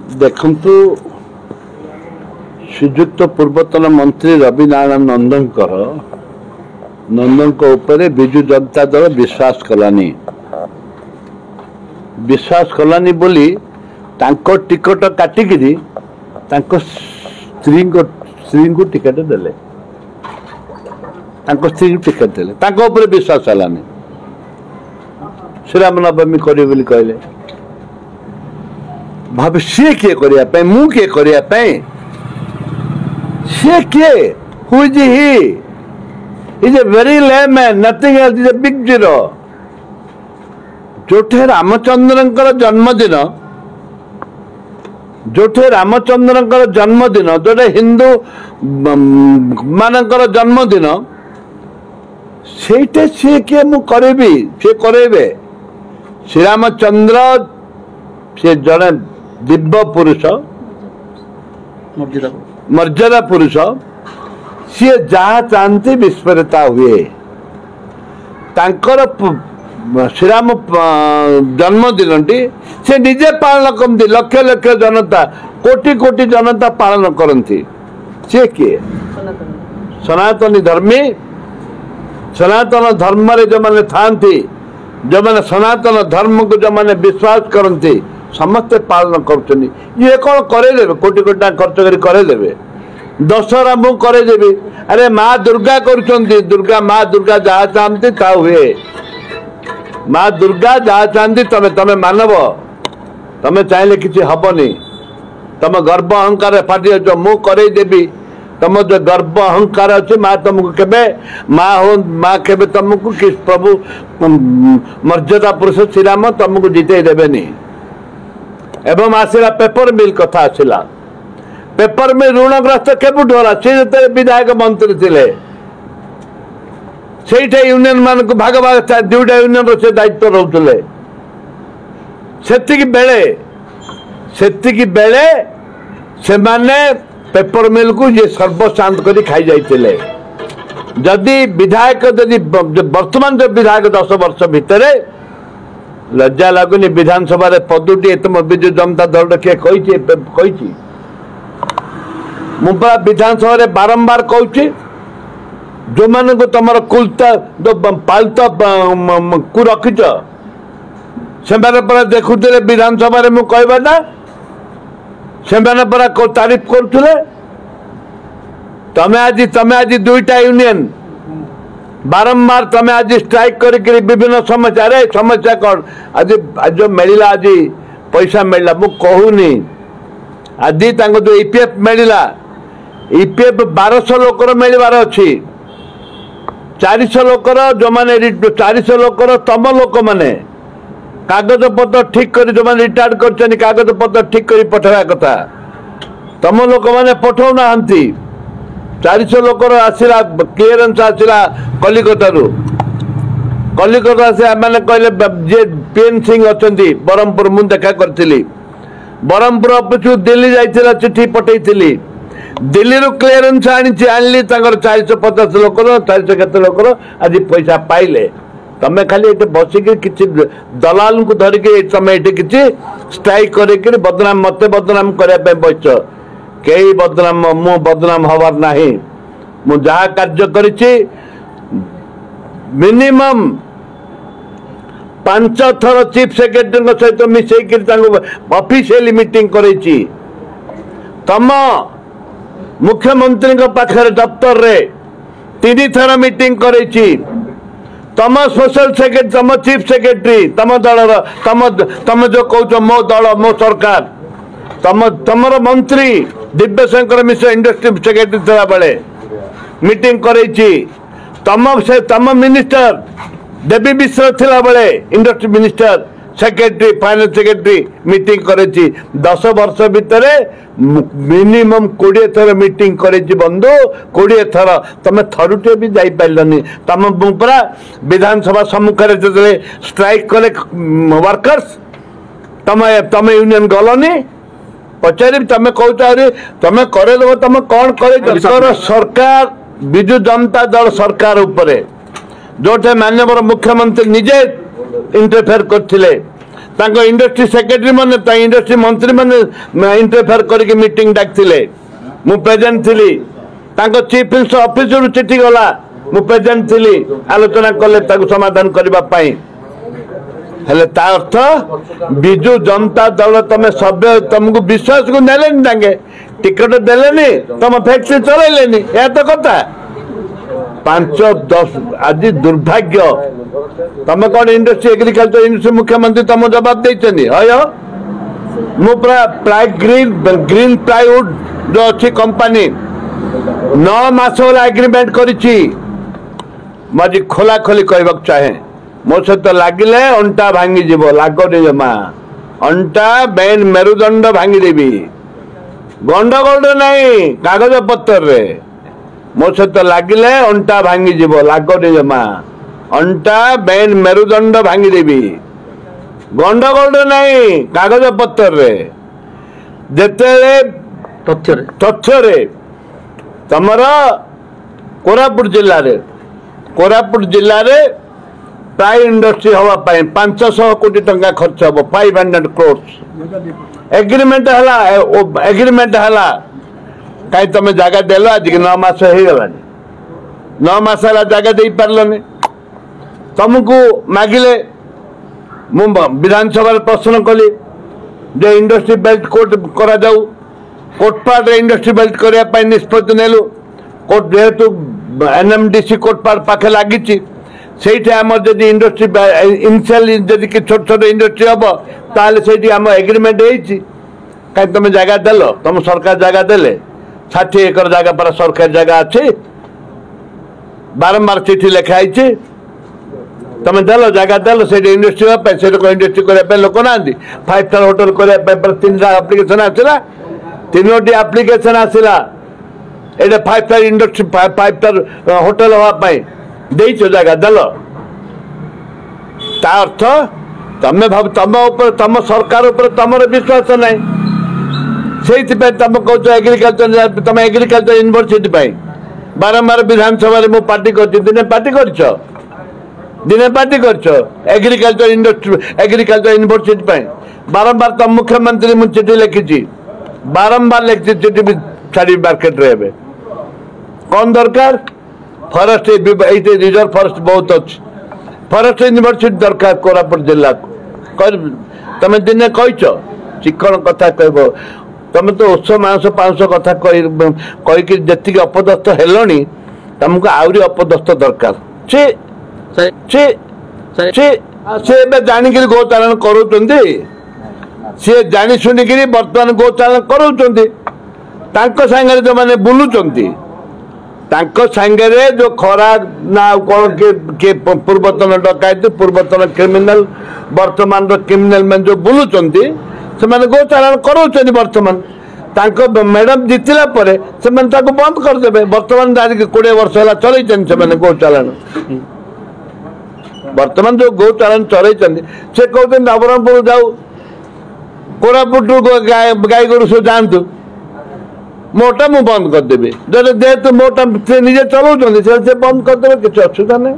देखंतु श्रीजुक्त पूर्वतन मंत्री रवि नारायण नंदन उपरे बिजु जनता दल विश्वास कलानी बोली तांको टिकट काटिकी स्त्री को टिकट देले स्त्री टिकट देले तांको उपरे विश्वास हलानी श्रीराम नवमी करी बोली कहले भाव सी किए करने मु किए करने सी किए who is he is a very layman nothing else is a big zero जोठे रामचंद्र जन्मदिन जोटे हिंदू मानकर जन्मदिन से सी किए मु करेबी सी करेबे श्रीरामचंद्र से जड़े दिव्य पुरुष मर्यादा पुरुष सी जहाँ चाहती विस्फोरिता हुए श्रीराम जन्मदिन टी से निजे पालन करती लक्ष लक्ष जनता कोटि कोटि जनता पालन करती सी किए सनातनी धर्मी सनातन धर्म जो मैंने था जो मैंने सनातन धर्म को जो मैंने विश्वास करती समस्ते पालन कर ये कौन करेदेवे कोटि कोटि खर्च करेदेवे दशहरा मु करेदेवी अरे माँ दुर्गा कर माँ दुर्गा जहाँ चाहती ता हुए माँ दुर्गा जहाँ चाहती तमें तमें मानव तमें चाहिए किसी हबनी तम गर्व अहंकार फाटी जो मु करेदेवी तुम जो गर्व अहंकार अच्छे माँ तुमको केबे माँ केबे तुमको कि प्रभु मर्यादा पुरुष श्रीराम तुमको जिते देवेनी एवं आसला पेपर मिल कथा आसला पेपर मिल ऋणग्रस्त केबुठ होला से जो विधायक मंत्री थे से यूनियन मान को भाग भाग दुईटा यूनियन से दायित्व रोते से बेले से माने पेपर मिल को ये सर्वशांत कर खाई जाइए जदि विधायक जदि वर्तमान जो विधायक 10 वर्ष भितर लज्जा लगुनि विधानसभा पदुटी तुम विजु जनता दल किए कही मुझे विधानसभा बारंबार कहूँ जो मान को तुम कुलता जो पालता को रखिच से देखुले विधानसभा मुझे से तारीफ करुले तमें आज दुईटा यूनियन बारंबार तमें आज स्ट्राइक करके विभिन्न समस्या रे समस्या कौन आज आज जो मिलला आज पैसा मिलला मु कहूनी आज जो ईपीएफ मिलला ईपीएफ 1200 लोकर मिलबार अच्छी 400 लोकर जो मैंने 400 लोकर तम लोक मैंने कागज पत्र ठीक कर जो मैंने रिटायर्ड कर कागज पत्र ठीक कर पठा कथा तम लोक मैंने पठाऊ ना 400 लोकर आसला क्लीयरेंस आसला कलिकता से मैंने कहले जे पीएन सिंह अच्छा ब्रह्मपुर मुझे देखा करी ब्रह्मपुर अफिस दिल्ली जाइला चिठी पठे दिल्ली रू क्लीयरेंस आनी 450 लोकर 400 केते लोकर आज पैसा पाइले तमें खाली ये बसिक किसी दलाल को धरिकी तमें ये किसी स्ट्राइक कर बदनाम मत बदनाम करने बस कई बदनाम मु बदनाम हबार ना मु जहाँ कार्य करिछि मिनिमम 5 थर चीफ सेक्रेटरी सहित मिसेक ऑफिशियली मीटिंग करेछि तम मुख्यमंत्री पाखे दफ्तर रे 3 थर मीटिंग करेछि तम सोशल सेक्रेटरी तम चीफ सेक्रेटरी तम दल तम जो कौच मो दल मो सरकार तमर मंत्री दिव्यशंकर मिश्र इंडस्ट्री सेक्रेटरी था बेले मीटिंग करेछि तम मिनिस्टर देवी मिश्र थिला बेले industry minister secretary finance secretary meeting करेछि 10 वर्ष भितर मिनिमम 20 थर मीटिंग करेछि बंधु 20 थर तमे थरुटे भी जाई पाइलनी तम पूरा विधानसभा सम्मुखरे जदे स्ट्राइक कले वर्कर्स तमे यूनियन गलनी पचारि तमें कहते तमें करदेव तुम कौन कर सरकार विजु जनता दल सरकार उपरे जोटे माननीय मुख्यमंत्री निजे इंटरफेयर करथिले इंडस्ट्री सेक्रेटरी मैंने इंडस्ट्री मंत्री मैंने इंटरफेयर करके मीटिंग डाकथिले मु प्रेजेंट थिली चीफ मिनिस्टर ऑफिस रु चिठी गला मु प्रेजेंट थिली आलोचना कले समाधान करबा पाई हेले ता अर्थ बिजु जनता दल तुम सभ्य तुमको विश्वास को नेलेनी तांगे टिकट देलेनी तुम फैक्ट्री चलैलेनी या तो कथा 5-10 आज दुर्भाग्य तुम कौन इंडस्ट्री एग्रीकल्चर इंडस्ट्री मुख्यमंत्री तुम जवाब देचनी हय मु प्राय ग्रीन प्लाईवुड जो अच्छी कंपनी 9 मास वाला एग्रीमेंट करिछि मजी खोला खोली कहबाक चाहे मो सहित लगिले अंटा भांगी जीव लागनी जमा अंटा बेन मेरुदंड भांगी देवी गंडगोल नहीं कागज पत्र रे मो सहित लगिले अंटा भांगी जीव लागनी जमा अंटा बेन मेरुदंड भांगी देवी गंडगोल नहीं कागज पत्र रे जेते तथ्य रे तमर कोरापुट जिल्ला रे प्राय इंडस्ट्री हवा 500 कोटी टंका खर्च हम 500 crores एग्रीमेंट हला कहीं तुम जगह देल आज 9 मास हो गला 9 मास है जगह दे पार्लनि तुमको मागिले मु विधानसभा प्रश्न कली जो इंडस्ट्री बेल्ट कोर्ट करा जाऊ कोटपाड़ इंडस्ट्री बेल्ट करने निष्पत्ति नेलु कोर्ट जेहेतु एनएमडीसी कोटपाड़ पाखे लगी से इंडस्ट्री इनिशियल जदि छोट छोट इंडस्ट्री हम ताले से एग्रीमेंट कहीं तुम जगह देल तुम सरकार जगह देले 60 एकड़ जगह पर सरकार जगह अच्छी बारंबार चिठी लिखाई तुम देल जगह देल से इंडस्ट्री इंडस्ट्री करने लोक ना 5 स्टार होटल करने 3टा एप्लिकेशन आसला 3टी एप्लिकेशन आसला ये 5 स्टार इंडस्ट्री 5 स्टार होटल हाँपाई जगह देल ता अर्थ तमें भाव तुम सरकार तुम विश्वास ना से तुम कह एग्रीकल्चर तुम एग्रीकल्चर यूनिवर्सिटी बारंबार विधानसभा मु पार्टी दिने party agriculture industry agriculture university बारंबार तुम मुख्यमंत्री मु चिठी लिखी बारंबार लिखी चिठी भी छाड़ी मार्केट रे कौन दरकार फॉरेस्ट रिजर्व फॉरेस्ट बहुत अच्छी फॉरेस्ट यूनिवर्सिटी दरकार कोरापुट जिला को तुम दिने कह चिकन कथा कह तुम तो 100-500 कथा कही जी अपदस्थ हेलनी तुमको आहरी अपदस्थ दरकार से जानिक गोचारण करुँच सी जानी शुणिक बर्तमान गोचारण करुँच सांगे जो मैंने बुलूंट सांगे जो खरा ना कौन किए पूर्वतन डकायत पूर्वतन क्रिमिनाल वर्तमान क्रिमिनाल मैंने जो बुलूंट से गोचारण करोच बर्तमान मैडम जीतला से बंद करदे बर्तमान 20 वर्ष है चल गोचारण बर्तमान जो गोचारण चल से कहते नवरंगपुर जाऊ कोरापुट गाई गोरु सब जातु मोटा मु बंद करदेवी जेहेतु मोटा निजे चलाऊँ से बंद करदे किसी असुविधा नहीं।